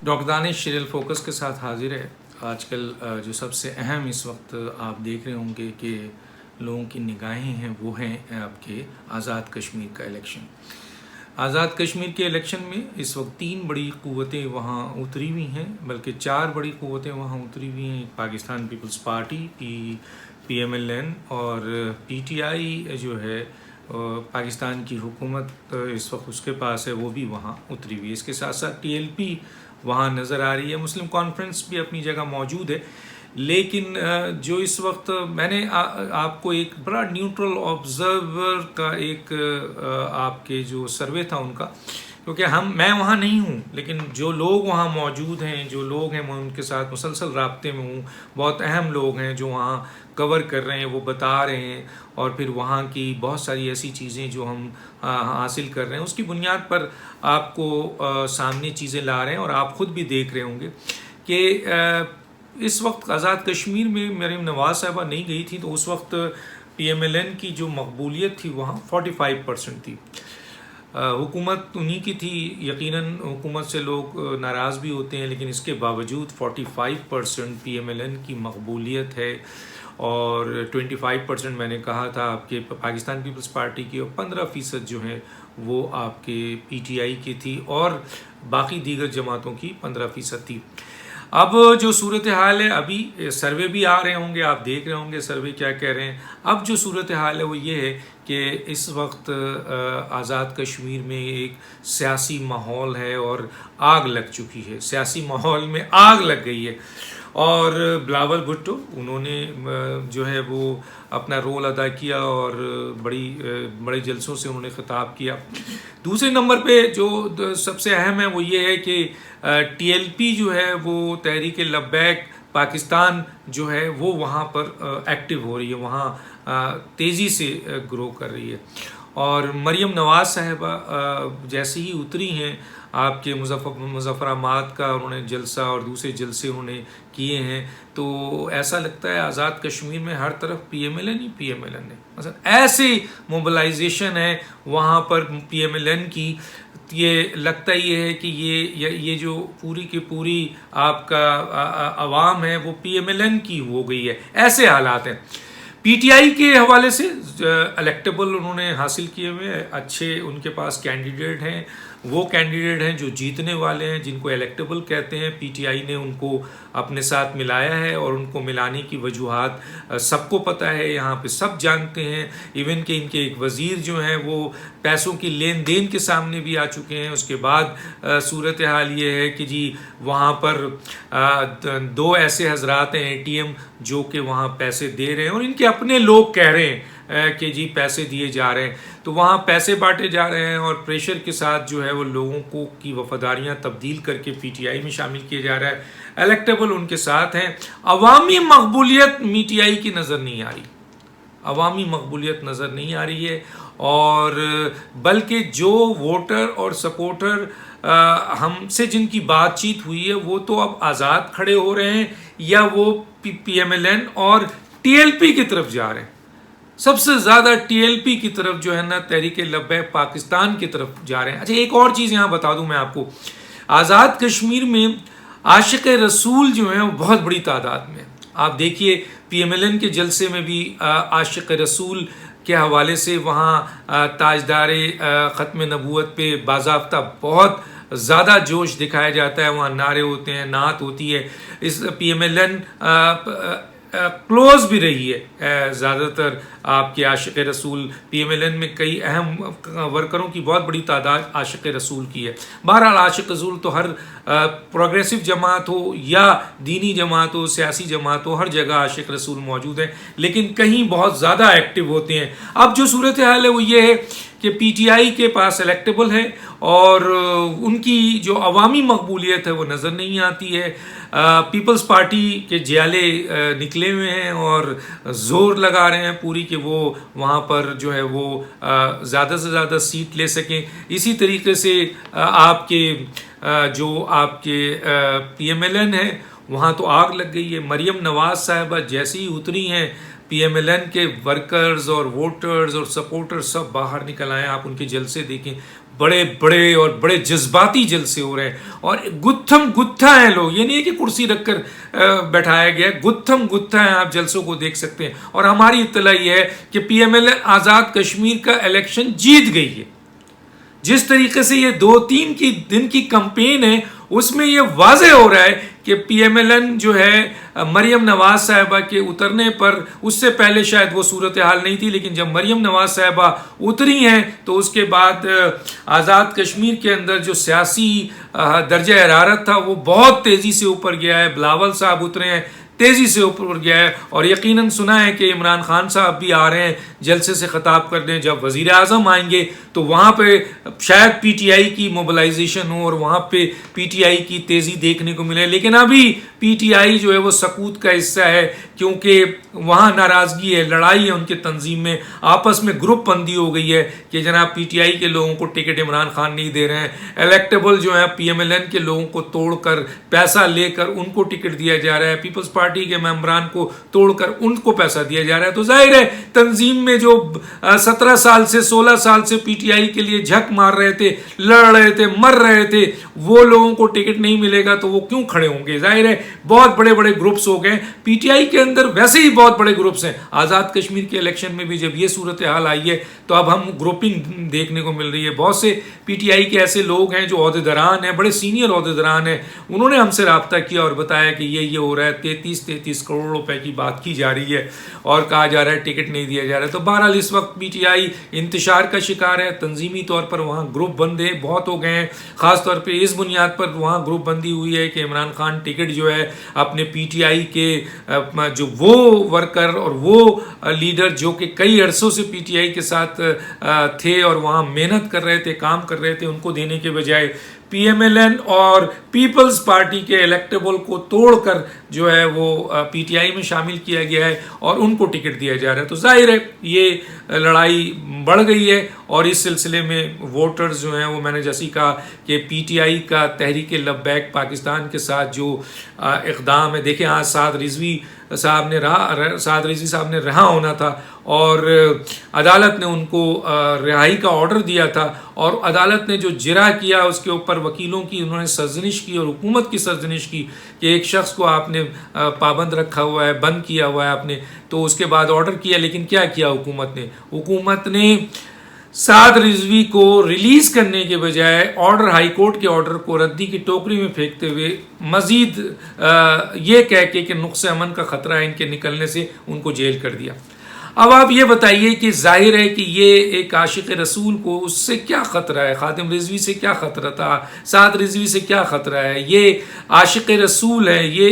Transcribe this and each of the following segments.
Doctor Danish serial focus के साथ हाजिर है। आजकल जो सबसे अहम इस वक्त आप देख रहे होंगे कि लोगों की निगाहें हैं वो हैं आपके आज़ाद कश्मीर का इलेक्शन। आज़ाद कश्मीर के इलेक्शन में इस वक्त 3 बड़ी क़ुव्वतें वहाँ उतरी हुई हैं, बल्कि 4 बड़ी क़ुव्वतें वहाँ उतरी हुई हैं। पाकिस्तान पीपल्स पार्टी PMLN और PTI जो है पाकिस्तान की हुकूमत इस वक्त उसके पास है, वो भी वहाँ उतरी हुई है। इसके साथ साथ TLP वहाँ नज़र आ रही है। मुस्लिम कॉन्फ्रेंस भी अपनी जगह मौजूद है, लेकिन जो इस वक्त मैंने आपको एक बड़ा न्यूट्रल ऑब्जर्वर का एक आपके जो सर्वे था उनका, क्योंकि मैं वहाँ नहीं हूँ, लेकिन जो लोग वहाँ मौजूद हैं, जो लोग हैं, मैं उनके साथ मुसलसल राब्ते में हूँ। बहुत अहम लोग हैं जो वहाँ कवर कर रहे हैं, वो बता रहे हैं, और फिर वहाँ की बहुत सारी ऐसी चीज़ें जो हम हासिल कर रहे हैं उसकी बुनियाद पर आपको सामने चीज़ें ला रहे हैं। और आप ख़ुद भी देख रहे होंगे कि इस वक्त आज़ाद कश्मीर में मरीम नवाज़ साहिबा नहीं गई थी, तो उस वक्त PMLN की जो मकबूलियत थी वहाँ 45% थी। हुकूमत उन्हीं की थी। यकीनन हुकूमत से लोग नाराज़ भी होते हैं, लेकिन इसके बावजूद 45% PMLN की मकबूलियत है, और 25% मैंने कहा था आपके पाकिस्तान पीपल्स पार्टी की, और 15% जो है वो आपके PTI की थी, और बाकी दीगर जमातों की 15% थी। अब जो सूरत हाल है, अभी सर्वे भी आ रहे होंगे, आप देख रहे होंगे सर्वे क्या कह रहे हैं। अब जो सूरत हाल है वो ये है कि इस वक्त आज़ाद कश्मीर में एक सियासी माहौल है और आग लग चुकी है, सियासी माहौल में आग लग गई है। और बिलावल भुट्टो उन्होंने जो है वो अपना रोल अदा किया और बड़े जलसों से उन्होंने ख़िताब किया। दूसरे नंबर पे जो सबसे अहम है वो ये है कि TLP जो है वो तहरीक लब्बैक पाकिस्तान जो है वो वहाँ पर एक्टिव हो रही है, वहाँ तेज़ी से ग्रो कर रही है। और मरीम नवाज़ साहिबा जैसे ही उतरी हैं आपके मुज़फ़्फ़राबाद का उन्होंने जलसा और दूसरे जलसे उन्होंने किए हैं, तो ऐसा लगता है आज़ाद कश्मीर में हर तरफ PMLN ही PMLN है। मतलब ऐसे मोबिलाइजेशन है वहाँ पर PMLN की, ये लगता ही है कि ये जो पूरी की पूरी आपका अवाम है वो PMLN की हो गई है। ऐसे हालात हैं। PTI के हवाले से इलेक्टेबल उन्होंने हासिल किए हुए अच्छे उनके पास कैंडिडेट हैं, वो कैंडिडेट हैं जो जीतने वाले हैं, जिनको इलेक्टेबल कहते हैं। PTI ने उनको अपने साथ मिलाया है, और उनको मिलाने की वजूहात सबको पता है, यहाँ पे सब जानते हैं। इवन कि इनके एक वज़ीर जो हैं वो पैसों की लेन देन के सामने भी आ चुके हैं। उसके बाद सूरत हाल ये है कि जी वहाँ पर 2 ऐसे हजरात हैं ATM जो कि वहाँ पैसे दे रहे हैं, और इनके अपने लोग कह रहे हैं कि जी पैसे दिए जा रहे हैं, तो वहाँ पैसे बांटे जा रहे हैं, और प्रेशर के साथ जो है वो लोगों को की वफादारियाँ तब्दील करके PTI में शामिल किया जा रहा है। इलेक्टेबल उनके साथ हैं। अवामी मकबूलियत PTI की नज़र नहीं आ रही, अवामी मकबूलियत नज़र नहीं आ रही है। और बल्कि जो वोटर और सपोर्टर हमसे जिनकी बातचीत हुई है वो तो अब आज़ाद खड़े हो रहे हैं, या वो PMLN और TLP की तरफ जा रहे हैं। सबसे ज़्यादा TLP की तरफ जो है ना, तहरीक लब्बैक पाकिस्तान की तरफ जा रहे हैं। अच्छा, एक और चीज़ यहाँ बता दूँ मैं आपको, आज़ाद कश्मीर में आशिक रसूल जो हैं वो बहुत बड़ी तादाद में। आप देखिए PMLN के जलसे में भी आशिक रसूल के हवाले से वहाँ ताजदारे ख़त्म नबूवत पे बाज़ाब्ता बहुत ज़्यादा जोश दिखाया जाता है, वहाँ नारे होते हैं, नात होती है। इस PMLN क्लोज भी रही है ज़्यादातर आपके आशिक रसूल। PMLN में कई अहम वर्करों की बहुत बड़ी तादाद आशिक रसूल की है। बहरहाल आशिक रसूल तो हर प्रोग्रेसिव जमात हो या दीनी जमात हो, सियासी जमात हो, हर जगह आशिक रसूल मौजूद हैं, लेकिन कहीं बहुत ज़्यादा एक्टिव होते हैं। अब जो सूरत हाल है वो ये है कि PTI के पास इलेक्टेबल है, और उनकी जो अवामी मकबूलियत है वो नज़र नहीं आती है। पीपल्स पार्टी के जियाले निकले हुए हैं और ज़ोर लगा रहे हैं पूरी कि वो वहाँ पर जो है वो ज़्यादा से ज़्यादा सीट ले सकें। इसी तरीके से आपके जो आपके PMLN है वहाँ तो आग लग गई है। मरीम नवाज़ साहिबा जैसे ही उतरी हैं PMLN के वर्कर्स और वोटर्स और सपोर्टर्स सब बाहर निकल आए। आप उनके जलसे देखें, बड़े बड़े और बड़े जज्बाती जलसे हो रहे हैं और गुत्थम गुत्था हैं लोग। ये नहीं है कि कुर्सी रखकर बैठाया गया है, गुत्थम गुत्था है। आप जलसों को देख सकते हैं। और हमारी इत्तला ये है कि PMLN आज़ाद कश्मीर का इलेक्शन जीत गई है। जिस तरीके से ये 2-3 दिन की कैंपेन है उसमें ये वाज़े हो रहा है कि PMLN जो है मरियम नवाज साहिबा के उतरने पर, उससे पहले शायद वो सूरत हाल नहीं थी, लेकिन जब मरियम नवाज साहिबा उतरी हैं तो उसके बाद आज़ाद कश्मीर के अंदर जो सियासी दर्जा हरारत था वो बहुत तेज़ी से ऊपर गया है। बिलावल साहब उतरे हैं, तेज़ी से ऊपर गया है। और यकीनन सुना है कि इमरान खान साहब भी आ रहे हैं जलसे से ख़िताब करने। जब वज़ीर आज़म आएंगे तो वहाँ पे शायद PTI की मोबिलाइजेशन हो और वहाँ पे PTI की तेज़ी देखने को मिले। लेकिन अभी PTI जो है वो सकूत का हिस्सा है, क्योंकि वहाँ नाराज़गी है, लड़ाई है उनके तंजीम में, आपस में ग्रुप बंदी हो गई है कि जनाब PTI के लोगों को टिकट इमरान खान नहीं दे रहे हैं। इलेक्टेबल जो है PMLN के लोगों को तोड़कर, पैसा लेकर उनको टिकट दिया जा रहा है। पीपल्स पार्टी के मेंबरान को तोड़कर उनको पैसा दिया जा रहा है। तो जाहिर है तंजीम में जो 17 साल से 16 साल से PTI के लिए झक मार रहे थे, लड़ रहे थे, मर रहे थे, वो लोगों को टिकट नहीं मिलेगा तो वो क्यों खड़े होंगे। जाहिर है बहुत बड़े बड़े ग्रुप्स हो गए। PTI के अंदर वैसे ही बहुत बड़े ग्रुप्स हैं। आज़ाद कश्मीर के इलेक्शन में भी जब ये सूरत हाल आई है तो अब हम ग्रुपिंग देखने को मिल रही है। बहुत से PTI के ऐसे लोग हैं जो ओहदेदारान हैं, बड़े सीनियर ओहदेदारान हैं, उन्होंने हमसे रब्ता किया और बताया कि ये हो रहा है। 33 करोड़ रुपए की बात की जा रही है और कहा जा रहा है टिकट नहीं दिया जा रहा है। तो बहरहाल इस वक्त PTI इंतशार का शिकार है। तंजीमी तौर पर वहाँ ग्रुप बंदे बहुत हो गए हैं। ख़ास तौर पे इस बुनियाद पर वहाँ ग्रुप बंदी हुई है कि इमरान खान टिकट जो है अपने PTI के जो वो वर्कर और वो लीडर जो कि कई अरसों से PTI के साथ थे और वहाँ मेहनत कर रहे थे, काम कर रहे थे, उनको देने के बजाय PMLN और पीपल्स पार्टी के इलेक्टेबल को तोड़कर जो है वो PTI में शामिल किया गया है और उनको टिकट दिया जा रहा है। तो जाहिर है ये लड़ाई बढ़ गई है और इस सिलसिले में वोटर्स जो हैं वो, मैंने जैसे कहा कि PTI का तहरीक लब्बैक पाकिस्तान के साथ जो इक़दाम है, देखें आज साद रिजवी साहब ने रहा होना था और अदालत ने उनको रिहाई का ऑर्डर दिया था और अदालत ने जो जिरा किया उसके ऊपर वकीलों की उन्होंने सर्जनिश की और हुकूमत की सर्जनिश की कि एक शख्स को आपने पाबंद रखा हुआ है, बंद किया हुआ है आपने, तो उसके बाद ऑर्डर किया। लेकिन क्या किया हुकूमत ने साद रिजवी को रिलीज करने के बजाय हाई कोर्ट के ऑर्डर को रद्दी की टोकरी में फेंकते हुए मजीद ये कह के नुक्स अमन का खतरा है इनके निकलने से, उनको जेल कर दिया। अब आप ये बताइए कि जाहिर है कि ये एक आशिक रसूल को उससे क्या ख़तरा है, खादिम रिजवी से क्या ख़तरा था, साद रिजवी से क्या ख़तरा है। ये आशिक रसूल है, ये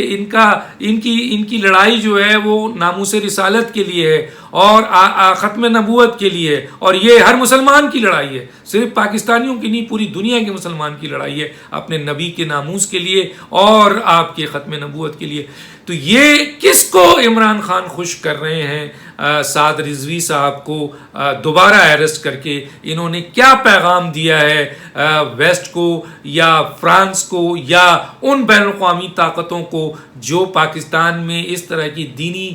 इनकी लड़ाई जो है वो नामूस रिसालत के लिए है और ख़त्म नबूवत के लिए है और ये हर मुसलमान की लड़ाई है, सिर्फ पाकिस्तानियों की नहीं, पूरी दुनिया के मुसलमान की लड़ाई है अपने नबी के नामूस के लिए और आपके ख़त्म नबूवत के लिए। तो ये किसको इमरान खान खुश कर रहे हैं साद रिजवी साहब को दोबारा अरेस्ट करके? इन्होंने क्या पैगाम दिया है वेस्ट को या फ्रांस को या उन बैनुल-अक़वामी ताकतों को जो पाकिस्तान में इस तरह की दीनी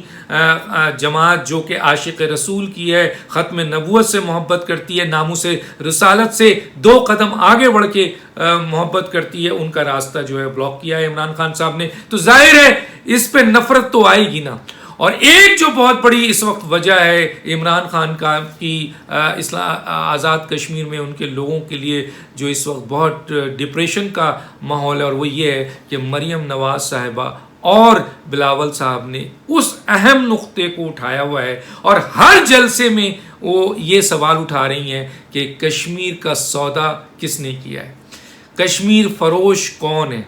जमात जो कि आशिक रसूल की है, ख़त्म नबूवत से मोहब्बत करती है, नामूस रिसालत से 2 कदम आगे बढ़ के मोहब्बत करती है, उनका रास्ता जो है ब्लॉक किया है इमरान खान साहब ने। तो जाहिर है इस पे नफरत तो आएगी ना। और एक जो बहुत बड़ी इस वक्त वजह है इमरान खान का कि आज़ाद कश्मीर में उनके लोगों के लिए जो इस वक्त बहुत डिप्रेशन का माहौल है, और वो ये है कि मरियम नवाज साहिबा और बिलावल साहब ने उस अहम नुक्ते को उठाया हुआ है और हर जलसे में वो ये सवाल उठा रही हैं कि कश्मीर का सौदा किसने किया है, कश्मीर फरोश कौन है।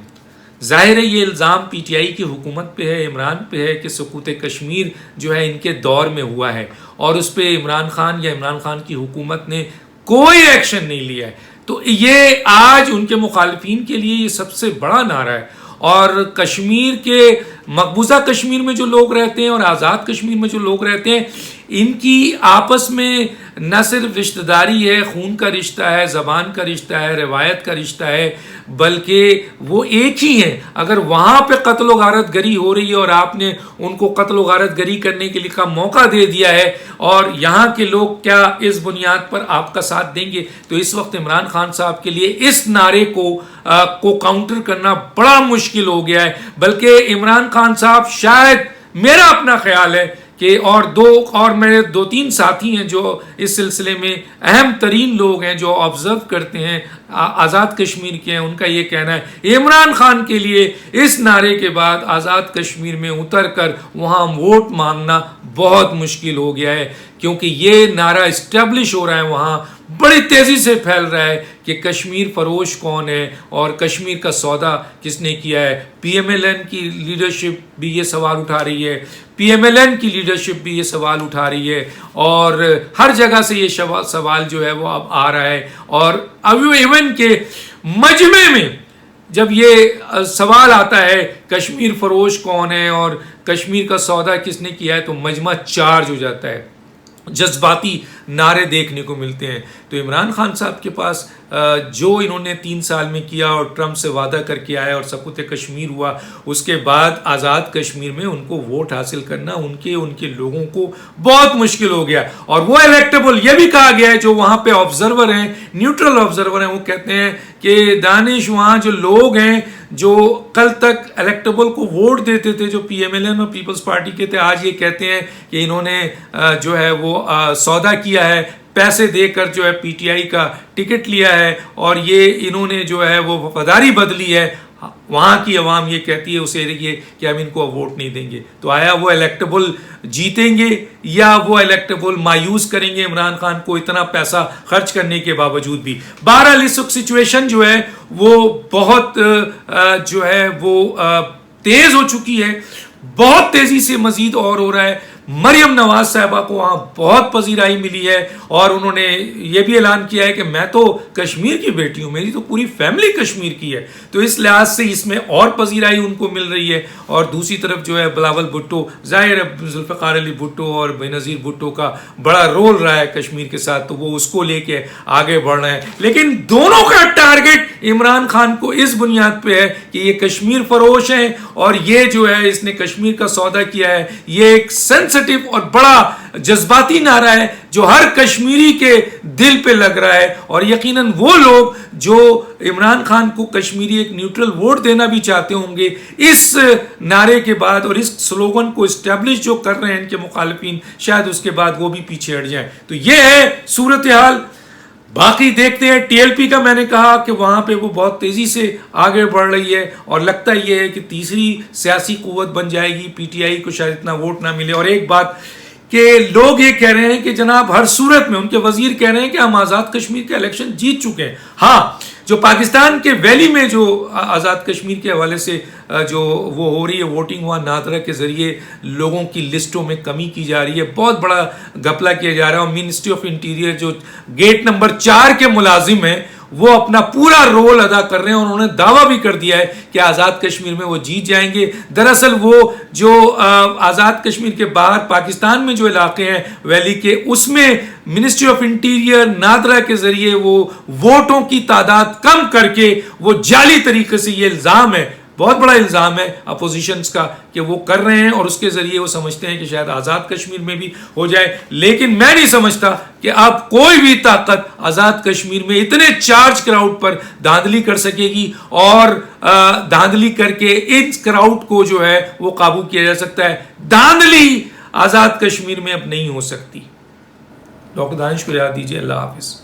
जाहिर है ये इल्ज़ाम PTI की हुकूमत पे है, इमरान पे है कि सकूत कश्मीर जो है इनके दौर में हुआ है और उस पर इमरान खान या इमरान खान की हुकूमत ने कोई एक्शन नहीं लिया है। तो ये आज उनके मुखालिफिन के लिए ये सबसे बड़ा नारा है। और कश्मीर के मकबूजा कश्मीर में जो लोग रहते हैं और आज़ाद कश्मीर में जो लोग रहते हैं, इनकी आपस में न सिर्फ रिश्तेदारी है, खून का रिश्ता है, ज़बान का रिश्ता है, रिवायत का रिश्ता है, बल्कि वो एक ही हैं। अगर वहाँ पे कत्ल गारत गरी हो रही है और आपने उनको कत्ल गारत गरी करने के लिए का मौका दे दिया है और यहाँ के लोग क्या इस बुनियाद पर आपका साथ देंगे? तो इस वक्त इमरान खान साहब के लिए इस नारे को काउंटर करना बड़ा मुश्किल हो गया है। बल्कि इमरान खान साहब शायद, मेरा अपना ख्याल है कि और मेरे 2-3 साथी हैं जो इस सिलसिले में अहम तरीन लोग हैं जो ऑब्जर्व करते हैं आज़ाद कश्मीर के हैं, उनका ये कहना है इमरान खान के लिए इस नारे के बाद आज़ाद कश्मीर में उतर कर वहाँ वोट मांगना बहुत मुश्किल हो गया है, क्योंकि ये नारा इस्टेब्लिश हो रहा है, वहाँ बड़ी तेज़ी से फैल रहा है कि कश्मीर फरोश कौन है और कश्मीर का सौदा किसने किया है। PMLN की लीडरशिप भी ये सवाल उठा रही है, PMLN की लीडरशिप भी ये सवाल उठा रही है और हर जगह से ये सवाल जो है वो अब आ रहा है। और अब इवन के मजमे में जब ये सवाल आता है कश्मीर फरोश कौन है और कश्मीर का सौदा किसने किया है, तो मजमा चार्ज हो जाता है, जज्बाती नारे देखने को मिलते हैं। तो इमरान खान साहब के पास जो इन्होंने 3 साल में किया और ट्रंप से वादा करके आया और सकूत कश्मीर हुआ, उसके बाद आज़ाद कश्मीर में उनको वोट हासिल करना उनके लोगों को बहुत मुश्किल हो गया। और वो इलेक्टेबल, ये भी कहा गया है, जो वहाँ पे ऑब्जर्वर हैं, न्यूट्रल ऑब्जर्वर हैं, वो कहते हैं कि दानिश वहाँ जो लोग हैं जो कल तक इलेक्टेबल को वोट देते थे, जो PMLN और पीपल्स पार्टी के थे, आज ये कहते हैं कि इन्होंने जो है वो सौदा किया है, पैसे देकर जो है PTI का टिकट लिया है और ये इन्होंने जो है वो वफादारी बदली है। वहाँ की अवाम ये कहती है उसे कि हम इनको वोट नहीं देंगे। तो आया वो इलेक्टेबल जीतेंगे या वो इलेक्टेबल मायूस करेंगे इमरान खान को इतना पैसा खर्च करने के बावजूद भी। बहरहाल इस सिचुएशन जो है वो बहुत जो है वो तेज हो चुकी है, बहुत तेजी से मजीद और हो रहा है। मरियम नवाज साहबा को वहाँ बहुत पजीराई मिली है और उन्होंने ये भी ऐलान किया है कि मैं तो कश्मीर की बेटी हूँ, मेरी तो पूरी फैमिली कश्मीर की है। तो इस लिहाज से इसमें और पजीराई उनको मिल रही है। और दूसरी तरफ जो है बिलावल भुट्टो, जाहिर है जुल्फ़िकार अली भुट्टो और बेनज़ीर भुट्टो का बड़ा रोल रहा है कश्मीर के साथ, तो वो उसको लेके आगे बढ़ रहे हैं। लेकिन दोनों का टारगेट इमरान खान को इस बुनियाद पे है कि ये कश्मीर फरोश है और ये जो है इसने कश्मीर का सौदा किया है। ये एक और बड़ा जज्बाती नारा है जो हर कश्मीरी के दिल पे लग रहा है। और यकीनन वो लोग जो इमरान खान को कश्मीरी एक न्यूट्रल वोट देना भी चाहते होंगे, इस नारे के बाद और इस स्लोगन को एस्टेब्लिश जो कर रहे हैं इनके मुखालिफिन, शायद उसके बाद वो भी पीछे हट जाएं। तो ये है सूरत हाल। बाकी देखते हैं। TLP का मैंने कहा कि वहाँ पे वो बहुत तेज़ी से आगे बढ़ रही है और लगता ये है कि तीसरी सियासी कुव्वत बन जाएगी। PTI को शायद इतना वोट ना मिले। और एक बात कि लोग ये कह रहे हैं कि जनाब हर सूरत में, उनके वजीर कह रहे हैं कि हम आज़ाद कश्मीर का इलेक्शन जीत चुके हैं। हाँ, जो पाकिस्तान के वैली में जो आज़ाद कश्मीर के हवाले से जो वो हो रही है वोटिंग, वहाँ नादरा के ज़रिए लोगों की लिस्टों में कमी की जा रही है, बहुत बड़ा घपला किया जा रहा है। और मिनिस्ट्री ऑफ इंटीरियर जो गेट नंबर 4 के मुलाजिम हैं वो अपना पूरा रोल अदा कर रहे हैं और उन्होंने दावा भी कर दिया है कि आज़ाद कश्मीर में वो जीत जाएंगे। दरअसल वो जो आज़ाद कश्मीर के बाहर पाकिस्तान में जो इलाके हैं वैली के, उसमें मिनिस्ट्री ऑफ इंटीरियर नादरा के जरिए वो वोटों की तादाद कम करके वो जाली तरीके से, ये इल्ज़ाम है, बहुत बड़ा इल्ज़ाम है अपोजिशंस का कि वो कर रहे हैं और उसके ज़रिए वो समझते हैं कि शायद आज़ाद कश्मीर में भी हो जाए। लेकिन मैं नहीं समझता कि अब कोई भी ताकत आज़ाद कश्मीर में इतने चार्ज क्राउड पर धांधली कर सकेगी और धांधली करके इस क्राउड को जो है वो काबू किया जा सकता है। धांधली आज़ाद कश्मीर में अब नहीं हो सकती। डॉक्टर दानिश को याद दीजिए। अल्लाह हाफिज़।